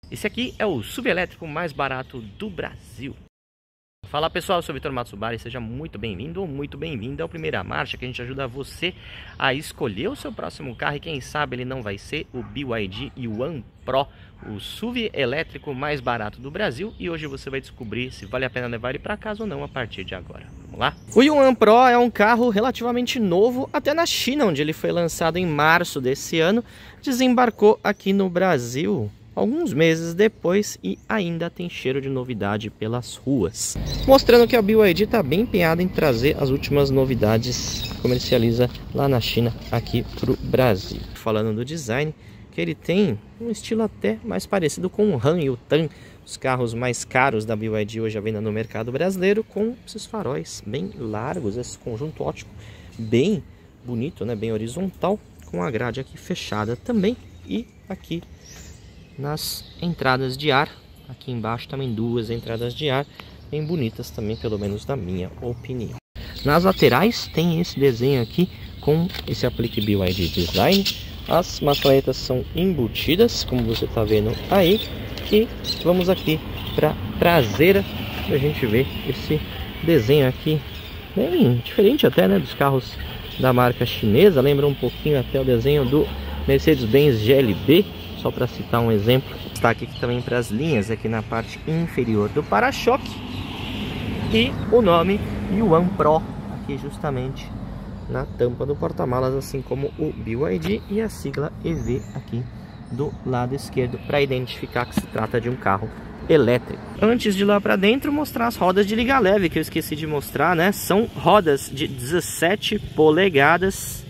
Esse aqui é o SUV elétrico mais barato do Brasil. Fala pessoal, eu sou o Vitor Matsubara e seja muito bem-vindo ou muito bem-vinda ao Primeira Marcha, que a gente ajuda você a escolher o seu próximo carro e quem sabe ele não vai ser o BYD Yuan Pro, o SUV elétrico mais barato do Brasil, e hoje você vai descobrir se vale a pena levar ele para casa ou não a partir de agora. Vamos lá? O Yuan Pro é um carro relativamente novo, até na China, onde ele foi lançado em março desse ano, desembarcou aqui no Brasil alguns meses depois e ainda tem cheiro de novidade pelas ruas, mostrando que a BYD está bem empenhada em trazer as últimas novidades que comercializa lá na China aqui para o Brasil. Falando do design, que ele tem um estilo até mais parecido com o Han e o Tan, os carros mais caros da BYD hoje à venda no mercado brasileiro, com esses faróis bem largos, esse conjunto ótico bem bonito, né, bem horizontal, com a grade aqui fechada também, e aqui nas entradas de ar, aqui embaixo também duas entradas de ar, bem bonitas também, pelo menos na minha opinião. Nas laterais tem esse desenho aqui com esse aplique BYD Design. As maçanetas são embutidas, como você está vendo aí. E vamos aqui para a traseira, para a gente ver esse desenho aqui, bem diferente até, né, dos carros da marca chinesa. Lembra um pouquinho até o desenho do Mercedes-Benz GLB, só para citar um exemplo. Destaque aqui também para as linhas aqui na parte inferior do para-choque e o nome Yuan Pro aqui justamente na tampa do porta-malas, assim como o BYD e a sigla EV aqui do lado esquerdo, para identificar que se trata de um carro elétrico. Antes de ir lá para dentro, mostrar as rodas de liga leve, que eu esqueci de mostrar, né? São rodas de 17 polegadas,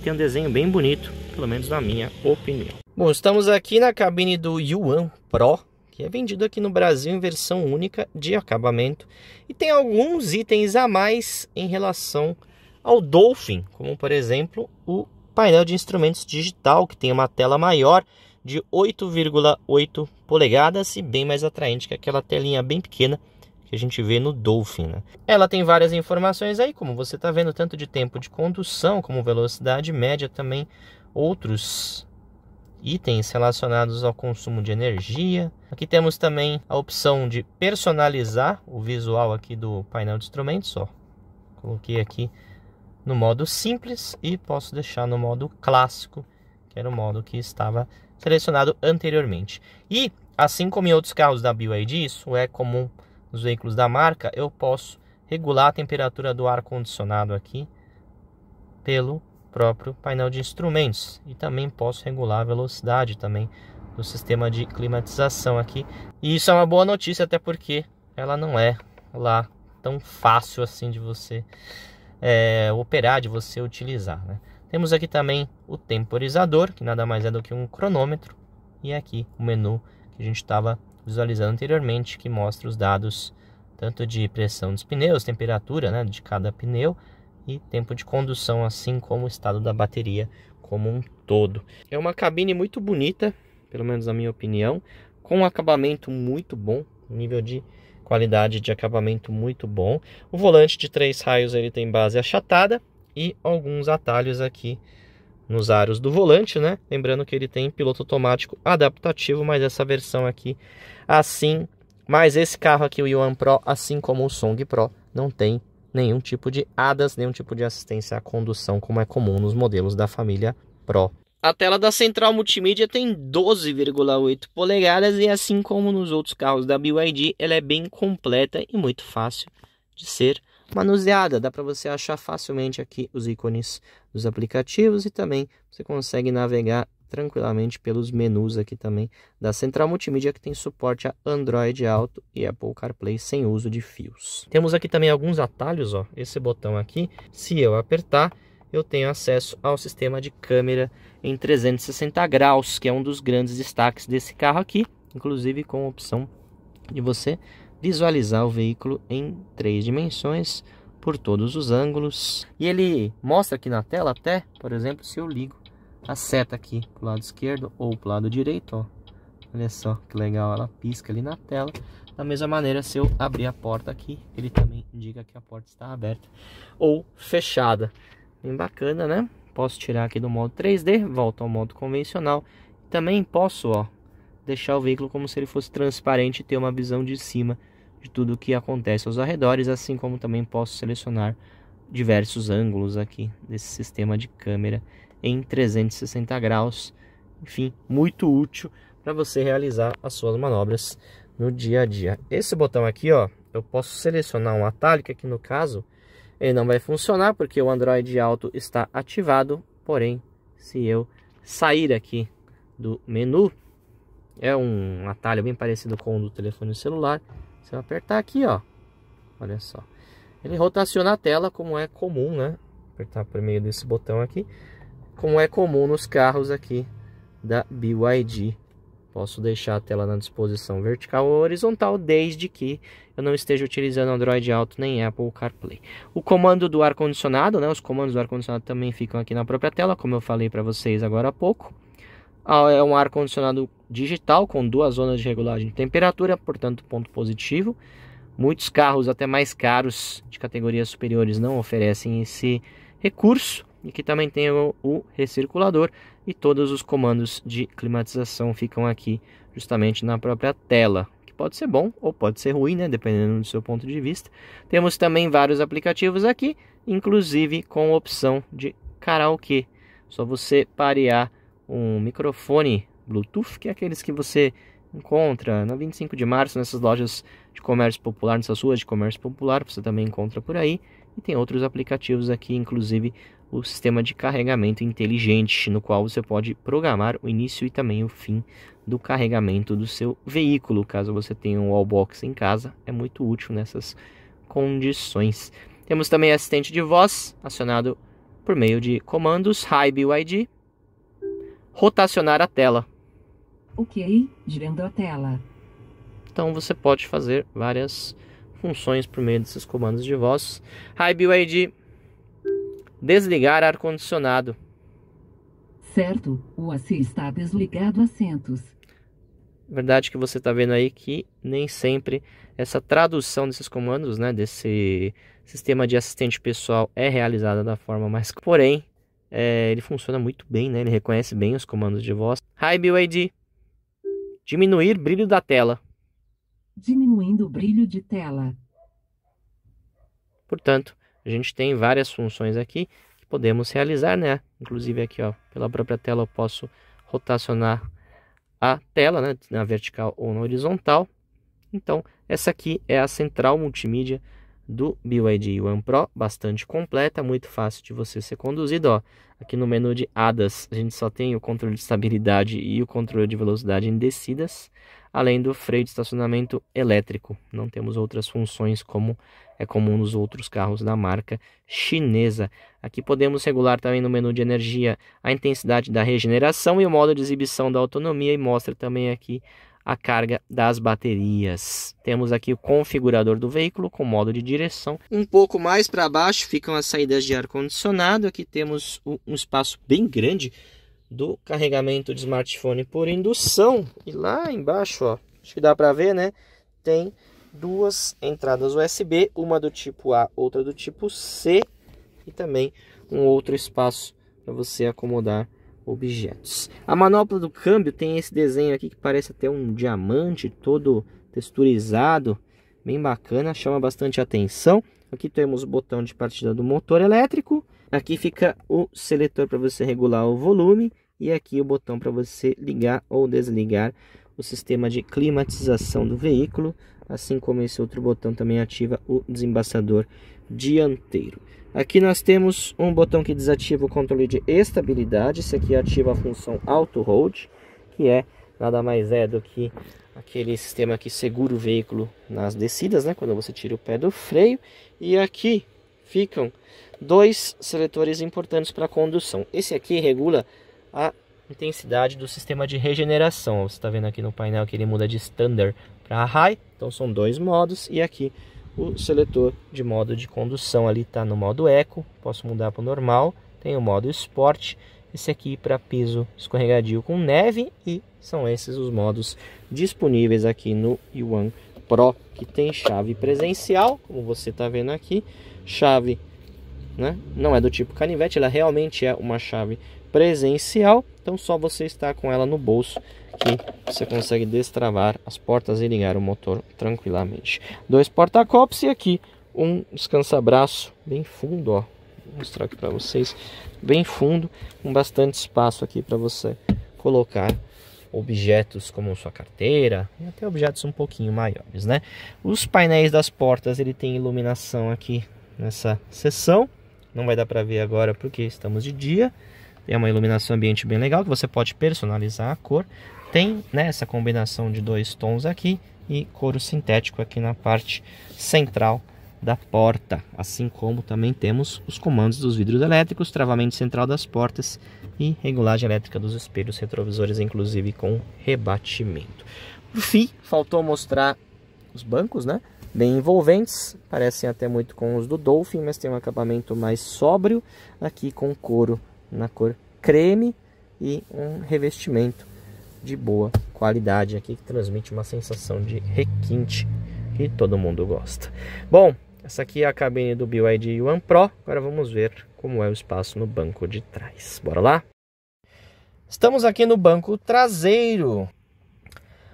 tem um desenho bem bonito, pelo menos na minha opinião. Bom, estamos aqui na cabine do Yuan Pro, que é vendido aqui no Brasil em versão única de acabamento, e tem alguns itens a mais em relação ao Dolphin, como por exemplo o painel de instrumentos digital, que tem uma tela maior de 8,8 polegadas e bem mais atraente que aquela telinha bem pequena que a gente vê no Dolphin, né? Ela tem várias informações aí, como você está vendo, tanto de tempo de condução como velocidade média, também outros itens relacionados ao consumo de energia. Aqui temos também a opção de personalizar o visual aqui do painel de instrumentos, ó. Coloquei aqui no modo simples e posso deixar no modo clássico, que era o modo que estava selecionado anteriormente. E assim como em outros carros da BYD, isso é comum nos veículos da marca, eu posso regular a temperatura do ar condicionado aqui pelo próprio painel de instrumentos, e também posso regular a velocidade também do sistema de climatização aqui. E isso é uma boa notícia, até porque ela não é lá tão fácil assim de você operar, de você utilizar, né? Temos aqui também o temporizador, que nada mais é do que um cronômetro, e aqui o menu que a gente estava visualizando anteriormente, que mostra os dados tanto de pressão dos pneus, temperatura, né, de cada pneu, e tempo de condução, assim como o estado da bateria como um todo. É uma cabine muito bonita, pelo menos na minha opinião, com um acabamento muito bom, nível de qualidade de acabamento muito bom. O volante de 3 raios ele tem base achatada e alguns atalhos aqui nos aros do volante, né? Lembrando que ele tem piloto automático adaptativo, mas essa versão aqui, assim, mas esse carro aqui, o Yuan Pro, assim como o Song Pro, não tem nenhum tipo de ADAS, nenhum tipo de assistência à condução, como é comum nos modelos da família Pro. A tela da central multimídia tem 12,8 polegadas e assim como nos outros carros da BYD, ela é bem completa e muito fácil de ser manuseada. Dá para você achar facilmente aqui os ícones dos aplicativos e também você consegue navegar tranquilamente pelos menus aqui também da central multimídia, que tem suporte a Android Auto e Apple CarPlay sem uso de fios. Temos aqui também alguns atalhos, ó. Esse botão aqui, se eu apertar, eu tenho acesso ao sistema de câmera em 360 graus, que é um dos grandes destaques desse carro aqui, inclusive com a opção de você visualizar o veículo em 3 dimensões por todos os ângulos. E ele mostra aqui na tela até, por exemplo, se eu ligo a seta aqui pro lado esquerdo ou pro lado direito, ó. Olha só que legal, ela pisca ali na tela. Da mesma maneira, se eu abrir a porta aqui, ele também indica que a porta está aberta ou fechada. Bem bacana, né? Posso tirar aqui do modo 3D, volto ao modo convencional. Também posso, ó, deixar o veículo como se ele fosse transparente e ter uma visão de cima de tudo o que acontece aos arredores, assim como também posso selecionar diversos ângulos aqui desse sistema de câmera em 360 graus. Enfim, muito útil para você realizar as suas manobras no dia a dia. Esse botão aqui, ó, eu posso selecionar um atalho, que aqui no caso ele não vai funcionar porque o Android Auto está ativado. Porém, se eu sair aqui do menu, é um atalho bem parecido com o do telefone celular. Se eu apertar aqui, ó, olha só, ele rotaciona a tela como é comum, né? Apertar por meio desse botão aqui, como é comum nos carros aqui da BYD. Posso deixar a tela na disposição vertical ou horizontal, desde que eu não esteja utilizando Android Auto nem Apple CarPlay. O comando do ar-condicionado, né? Os comandos do ar-condicionado também ficam aqui na própria tela, como eu falei para vocês agora há pouco. É um ar-condicionado digital com 2 zonas de regulagem de temperatura, portanto, ponto positivo. Muitos carros, até mais caros, de categorias superiores, não oferecem esse recurso. E que também tem o recirculador, e todos os comandos de climatização ficam aqui justamente na própria tela, que pode ser bom ou pode ser ruim, né, dependendo do seu ponto de vista. Temos também vários aplicativos aqui, inclusive com opção de karaokê. Só você parear um microfone Bluetooth, que é aqueles que você encontra na 25 de março, nessas lojas de comércio popular, nessas ruas de comércio popular, você também encontra por aí. E tem outros aplicativos aqui, inclusive o sistema de carregamento inteligente, no qual você pode programar o início e também o fim do carregamento do seu veículo. Caso você tenha um wallbox em casa, é muito útil nessas condições. Temos também assistente de voz, acionado por meio de comandos Hi BYD, rotacionar a tela. Ok, girando a tela. Então você pode fazer várias funções por meio desses comandos de voz. Hi BYD, desligar ar-condicionado. Certo, o AC está desligado assentos. Verdade que você está vendo aí que nem sempre essa tradução desses comandos, né, desse sistema de assistente pessoal é realizada da forma mais... Porém, ele funciona muito bem, né? Ele reconhece bem os comandos de voz. Hi BYD, diminuir brilho da tela. Diminuindo o brilho de tela. Portanto, a gente tem várias funções aqui que podemos realizar, né? Inclusive aqui, ó, pela própria tela eu posso rotacionar a tela, né, na vertical ou na horizontal. Então, essa aqui é a central multimídia do BYD One Pro, bastante completa, muito fácil de você ser conduzido, ó. Aqui no menu de ADAS, a gente só tem o controle de estabilidade e o controle de velocidade em descidas, além do freio de estacionamento elétrico. Não temos outras funções como é comum nos outros carros da marca chinesa. Aqui podemos regular também no menu de energia a intensidade da regeneração e o modo de exibição da autonomia, e mostra também aqui a carga das baterias. Temos aqui o configurador do veículo com modo de direção. Um pouco mais para baixo ficam as saídas de ar-condicionado. Aqui temos um espaço bem grande do carregamento de smartphone por indução. E lá embaixo, ó, acho que dá para ver, né? Tem 2 entradas USB, uma do tipo A, outra do tipo C, e também um outro espaço para você acomodar objetos. A manopla do câmbio tem esse desenho aqui que parece até um diamante, todo texturizado, bem bacana, chama bastante atenção. Aqui temos o botão de partida do motor elétrico, aqui fica o seletor para você regular o volume, e aqui o botão para você ligar ou desligar o sistema de climatização do veículo, assim como esse outro botão também ativa o desembaçador dianteiro. Aqui nós temos um botão que desativa o controle de estabilidade. Esse aqui ativa a função Auto Hold, que é nada mais do que aquele sistema que segura o veículo nas descidas, né, quando você tira o pé do freio. E aqui ficam 2 seletores importantes para a condução. Esse aqui regula a intensidade do sistema de regeneração. Você está vendo aqui no painel que ele muda de Standard para High. Então são 2 modos. E aqui o seletor de modo de condução ali está no modo Eco, posso mudar para o normal. Tem o modo Sport, esse aqui para piso escorregadio com neve, e são esses os modos disponíveis aqui no One Pro, que tem chave presencial, como você está vendo aqui, chave, né, não é do tipo canivete, ela realmente é uma chave presencial, então só você está com ela no bolso que você consegue destravar as portas e ligar o motor tranquilamente. 2 porta-copos e aqui um descansa-braço bem fundo, ó. Vou mostrar aqui para vocês, bem fundo, com bastante espaço aqui para você colocar objetos como sua carteira e até objetos um pouquinho maiores, né? Os painéis das portas, ele tem iluminação aqui nessa seção, não vai dar para ver agora porque estamos de dia. Tem uma iluminação ambiente bem legal que você pode personalizar a cor. Tem, né, essa combinação de 2 tons aqui e couro sintético aqui na parte central da porta, assim como também temos os comandos dos vidros elétricos, travamento central das portas e regulagem elétrica dos espelhos retrovisores, inclusive com rebatimento. Por fim, faltou mostrar os bancos, né? Bem envolventes, parecem até muito com os do Dolphin, mas tem um acabamento mais sóbrio, aqui com couro na cor creme e um revestimento de boa qualidade aqui que transmite uma sensação de requinte que todo mundo gosta. Bom, essa aqui é a cabine do BYD Yuan Pro. Agora vamos ver como é o espaço no banco de trás. Bora lá? Estamos aqui no banco traseiro.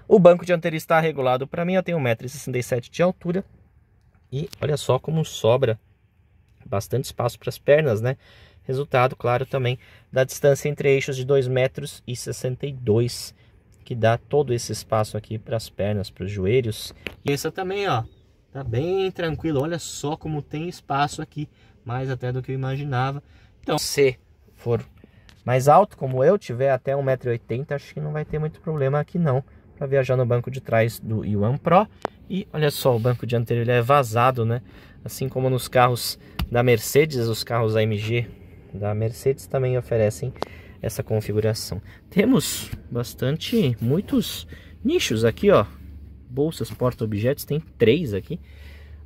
O banco dianteiro está regulado para mim. Eu tenho 1,67 m de altura. E olha só como sobra bastante espaço para as pernas, né? Resultado, claro, também da distância entre eixos de 2,62 m, que dá todo esse espaço aqui para as pernas, para os joelhos. E essa também, ó, tá bem tranquilo. Olha só como tem espaço aqui, mais até do que eu imaginava. Então, se for mais alto, como eu, tiver até 1,80 m, acho que não vai ter muito problema aqui não, para viajar no banco de trás do Yuan Pro. E olha só, o banco dianteiro ele é vazado, né? Assim como nos carros da Mercedes, os carros AMG da Mercedes também oferecem essa configuração. Temos muitos nichos aqui, ó. Bolsas porta-objetos, tem 3 aqui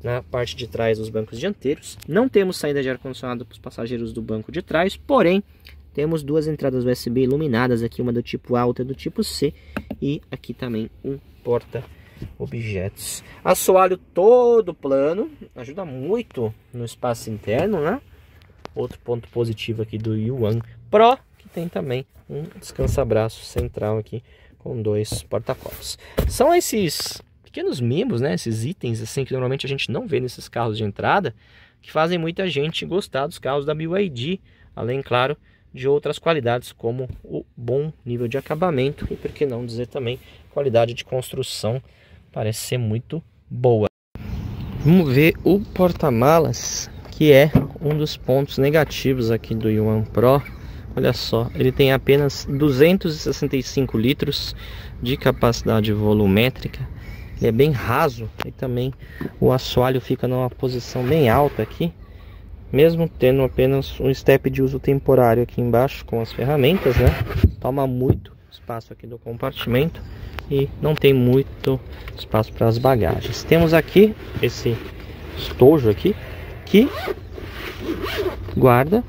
na parte de trás dos bancos dianteiros. Não temos saída de ar-condicionado para os passageiros do banco de trás, porém temos 2 entradas USB iluminadas aqui, uma do tipo A, outra do tipo C, e aqui também um porta-objetos. Assoalho todo plano, ajuda muito no espaço interno, né? Outro ponto positivo aqui do Yuan Pro, que tem também um descansa-braço central aqui com 2 porta-copos. São esses pequenos mimos, né? Esses itens assim que normalmente a gente não vê nesses carros de entrada, que fazem muita gente gostar dos carros da BYD, além, claro, de outras qualidades como o bom nível de acabamento e, por que não dizer também, qualidade de construção, parece ser muito boa. Vamos ver o porta-malas, que é um dos pontos negativos aqui do Yuan Pro. Olha só, ele tem apenas 265 litros de capacidade volumétrica. Ele é bem raso e também o assoalho fica numa posição bem alta aqui, mesmo tendo apenas um step de uso temporário aqui embaixo com as ferramentas, né? Toma muito espaço aqui do compartimento e não tem muito espaço para as bagagens. Temos aqui esse estojo aqui que guarda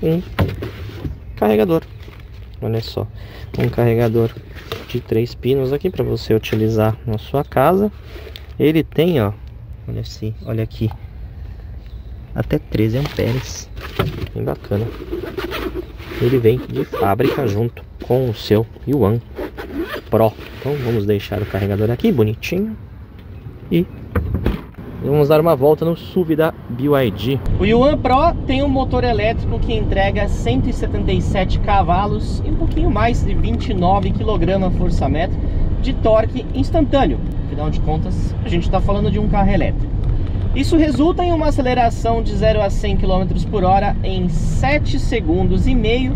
um carregador. Olha só, um carregador de 3 pinos aqui para você utilizar na sua casa. Ele tem, ó, olha aqui, até 13 amperes, bem bacana. Ele vem de fábrica junto com o seu Yuan Pro. Então vamos deixar o carregador aqui bonitinho e vamos dar uma volta no SUV da BYD. O Yuan Pro tem um motor elétrico que entrega 177 cavalos e um pouquinho mais de 29 kgfm de torque instantâneo. Afinal de contas, a gente está falando de um carro elétrico. Isso resulta em uma aceleração de 0 a 100 km por hora em 7 segundos e meio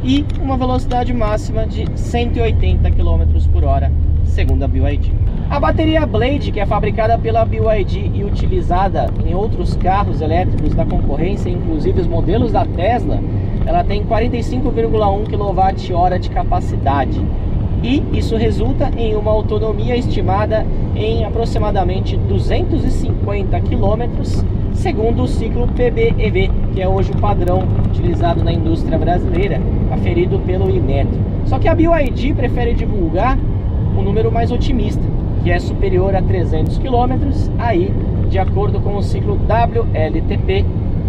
e uma velocidade máxima de 180 km por hora, segundo a BYD. A bateria Blade, que é fabricada pela BYD e utilizada em outros carros elétricos da concorrência, inclusive os modelos da Tesla, ela tem 45,1 kWh de capacidade. E isso resulta em uma autonomia estimada em aproximadamente 250 km, segundo o ciclo PBEV, que é hoje o padrão utilizado na indústria brasileira, aferido pelo Inmetro. Só que a BYD prefere divulgar um número mais otimista, que é superior a 300 km, aí de acordo com o ciclo WLTP,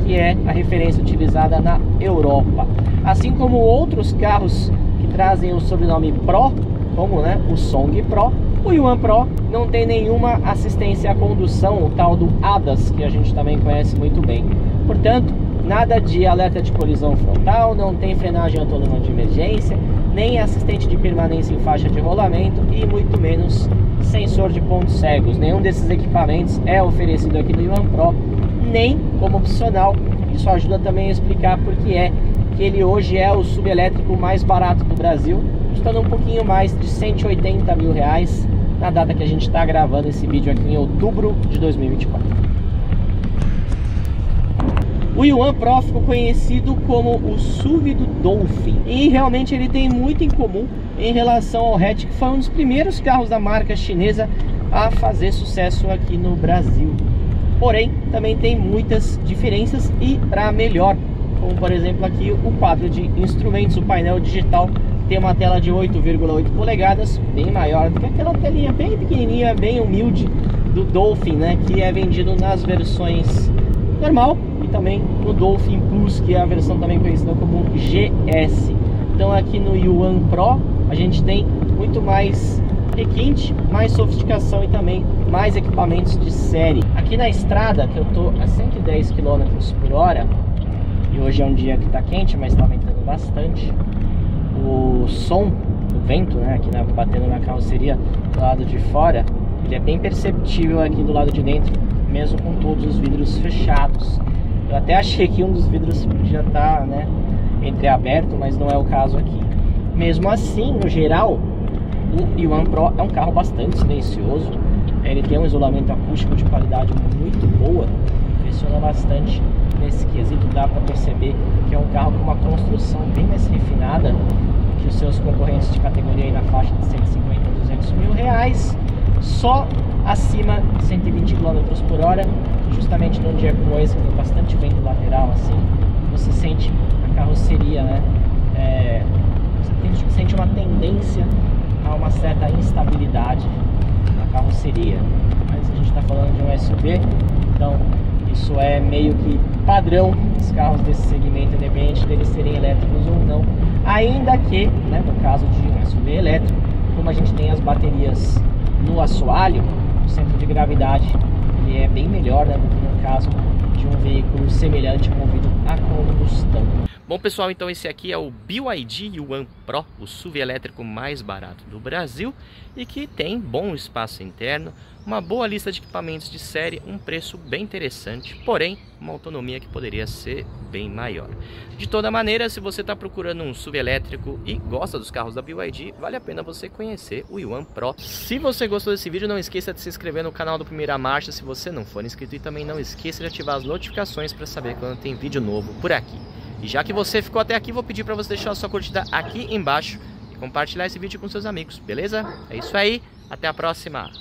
que é a referência utilizada na Europa. Assim como outros carros que trazem o sobrenome Pro, como, né, o Song Pro. O Yuan Pro não tem nenhuma assistência à condução, o tal do ADAS, que a gente também conhece muito bem. Portanto, nada de alerta de colisão frontal, não tem frenagem autônoma de emergência, nem assistente de permanência em faixa de rolamento e muito menos sensor de pontos cegos. Nenhum desses equipamentos é oferecido aqui no Yuan Pro, nem como opcional. Isso ajuda também a explicar por que é que ele hoje é o subelétrico mais barato do Brasil, custando um pouquinho mais de 180 mil reais na data que a gente está gravando esse vídeo aqui em outubro de 2024. O Yuan Pro ficou conhecido como o SUV do Dolphin e realmente ele tem muito em comum em relação ao hatch, que foi um dos primeiros carros da marca chinesa a fazer sucesso aqui no Brasil. Porém, também tem muitas diferenças e para melhor, como por exemplo aqui o quadro de instrumentos, o painel digital tem uma tela de 8,8 polegadas, bem maior do que aquela telinha bem pequenininha, bem humilde do Dolphin, né, que é vendido nas versões normal e também no Dolphin Plus, que é a versão também conhecida como GS. Então aqui no Yuan Pro a gente tem muito mais requinte, mais sofisticação e também mais equipamentos de série. Aqui na estrada, que eu tô a 110 km por hora, e hoje é um dia que está quente, mas está ventando bastante, o som do vento, né, aqui batendo na carroceria do lado de fora, ele é bem perceptível aqui do lado de dentro, mesmo com todos os vidros fechados. Eu até achei que um dos vidros podia estar, né, entreaberto, mas não é o caso aqui. Mesmo assim, no geral, o Yuan Pro é um carro bastante silencioso. Ele tem um isolamento acústico de qualidade muito boa, impressiona bastante nesse quesito. Dá para perceber que é um carro com uma construção bem mais refinada que os seus concorrentes de categoria aí na faixa de 150 a 200 mil reais, só acima de 120 km por hora. Justamente num dia como esse, que tem bastante vento lateral assim, você sente a carroceria, né, você sente uma tendência a uma certa instabilidade na carroceria. Mas a gente está falando de um SUV, então isso é meio que padrão dos carros desse segmento, independente deles serem elétricos ou não. Ainda que, né, no caso de um SUV elétrico, como a gente tem as baterias no assoalho, o centro de gravidade ele é bem melhor, né, do que no caso de um veículo semelhante movido a combustão. Bom pessoal, então esse aqui é o BYD Yuan Pro, o SUV elétrico mais barato do Brasil e que tem bom espaço interno, uma boa lista de equipamentos de série, um preço bem interessante, porém uma autonomia que poderia ser bem maior. De toda maneira, se você está procurando um SUV elétrico e gosta dos carros da BYD, vale a pena você conhecer o Yuan Pro. Se você gostou desse vídeo, não esqueça de se inscrever no canal do Primeira Marcha se você não for inscrito e também não esqueça de ativar as notificações para saber quando tem vídeo novo por aqui. E já que você ficou até aqui, vou pedir para você deixar a sua curtida aqui embaixo e compartilhar esse vídeo com seus amigos, beleza? É isso aí, até a próxima!